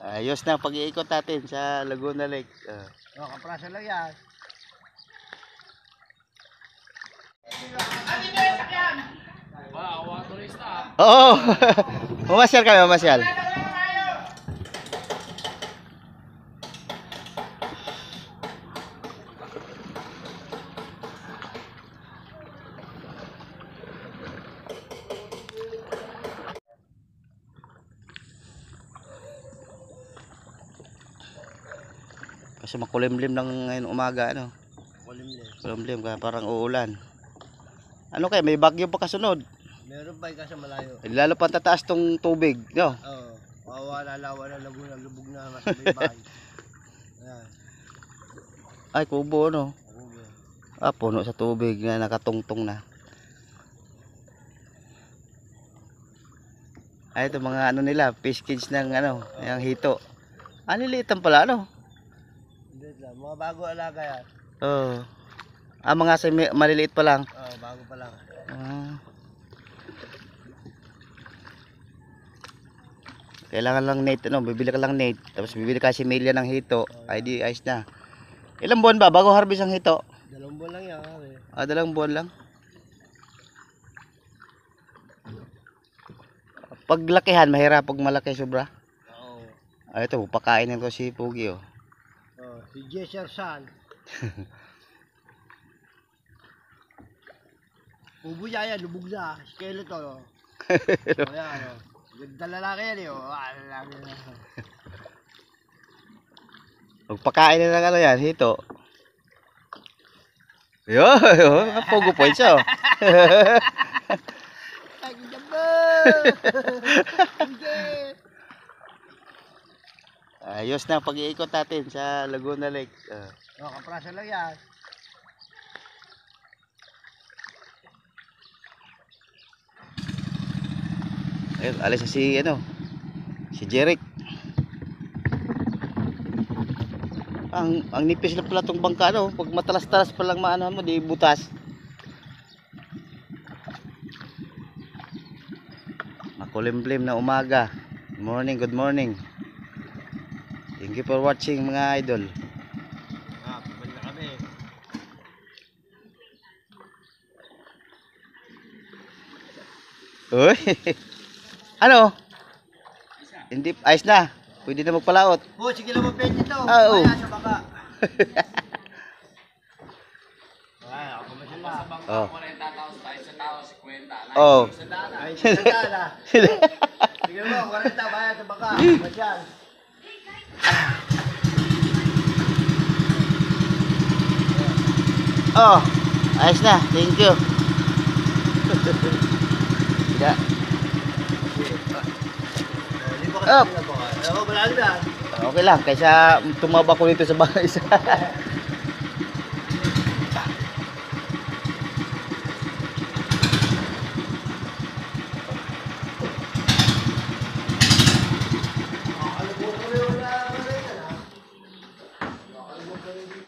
Ayos na pag-iikot natin sa Laguna Lake. Kaprasa lang yan. Oo. Mamasyal kami, mamasyal. Kasi makulimlim ng ngayon umaga, ano? Kulimlim ka, parang uulan. Ano kaya, may bagyo pa kasunod? Meron pa kasi malayo. Lalo pa tataas tong tubig, no? Oo. Lalawa na Laguna, lubog na nasa baybay. Ayan. Ay, kubo, no? Kubo. Puno sa tubig na nakatungtong na. Ay, ito mga ano nila, fish cage ng ano, yung hito. Liliitan pala, ano? Hindi lang. Mga bago alaga yan. Oo. Mga maliliit pa lang. Oo, bago pa lang. Kailangan lang net, ano, bibili ka lang net, tapos bibili ka si Melia ng hito, ay di ayos na. Ilang buwan ba bago harvest ang hito? 2 buwan lang yan. 2 buwan lang. Paglakihan, mahirap pag malaki sobra. Oo. Ito, pakain nito si Pugi, oh. Si Jesser San. Ubo yan, lubog na. Skeleton, oh. Ayan, oh. Ganda lalaki yan, oh. Lalaki na. Pagpakain na ng ano yan, hito. Yun, Pugo points, oh. Ay, ganda. Ayos na pag-iikot natin sa Laguna Lake. Kaprasa lang yan. Ayun, alis na si ano, si Jeric. Ang nipis na pala tong bangka, no? Pag matalas-talas pa lang maano mo, di butas. Makulimlim na umaga. Good morning, good morning. Thank you for watching, mga idol. Pabalik na kami. Uy. Ano? Hindi, ayos na. Pwede na magpalaot. Sige lang mo pwede ito. Oo. Kaya sa baka. Ako ba sila? Oh. 40,000 tayo sa tao, 50. Oh. Ay, sila na. Sige mo, 40 bayan sa baka. Masyal. Oh. Ayos na. Thank you. Ya. Ako, malaki na. Okay lang kaysa tumaba ko dito sa bahay isa.